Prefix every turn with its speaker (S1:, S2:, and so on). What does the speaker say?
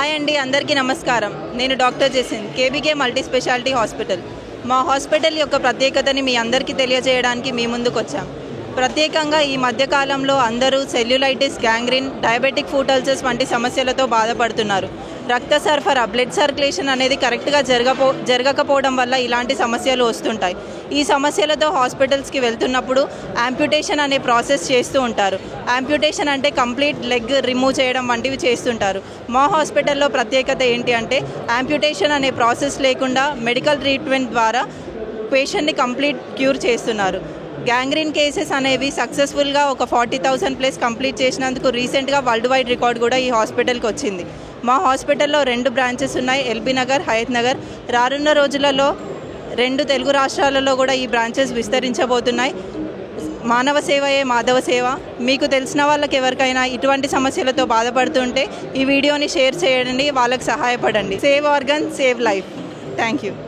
S1: Hi అండి, అందరికీ నమస్కారం. నేను doctor Jesin, KBK multi speciality hospital. మా హాస్పిటల్ యొక్క ప్రత్యేకతని మీ అందరికీ తెలియజేయడానికి మీ ముందుకు వచ్చాం. ప్రత్యేకంగా ఈ మధ్యకాలంలో అందరూ cellulitis, gangrene, diabetic foot ulcers వంటి సమస్యలతో బాధపడుతున్నారు. రక్త సరఫరా, బ్లడ్ సర్క్యులేషన్ అనేది కరెక్ట్గా జరగకపోవడం వల్ల ఇలాంటి సమస్యలు వస్తుంటాయి. ఈ సమస్యలతో హాస్పిటల్స్కి వెళ్తున్నప్పుడు యాంప్యుటేషన్ అనే ప్రాసెస్ చేస్తూ ఉంటారు. యాంప్యుటేషన్ అంటే కంప్లీట్ లెగ్ రిమూవ్ చేయడం వంటివి చేస్తుంటారు. మా హాస్పిటల్లో ప్రత్యేకత ఏంటి అంటే యాంప్యుటేషన్ అనే ప్రాసెస్ లేకుండా మెడికల్ ట్రీట్మెంట్ ద్వారా పేషెంట్ని కంప్లీట్ క్యూర్ చేస్తున్నారు. గ్యాంగ్రీన్ కేసెస్ అనేవి సక్సెస్ఫుల్గా ఒక 40,000+ కంప్లీట్ చేసినందుకు రీసెంట్గా వరల్డ్ వైడ్ రికార్డ్ కూడా ఈ హాస్పిటల్కి వచ్చింది. మా హాస్పిటల్లో 2 బ్రాంచెస్ ఉన్నాయి, ఎల్బీ నగర్, హయత్ నగర్. రానున్న రోజులలో 2 తెలుగు రాష్ట్రాలలో కూడా ఈ బ్రాంచెస్ విస్తరించబోతున్నాయి. మానవ సేవయే మాధవ సేవ. మీకు తెలిసిన వాళ్ళకి ఎవరికైనా ఇటువంటి సమస్యలతో బాధపడుతుంటే ఈ వీడియోని షేర్ చేయండి, వాళ్ళకి సహాయపడండి. Save organ, save life. Thank you.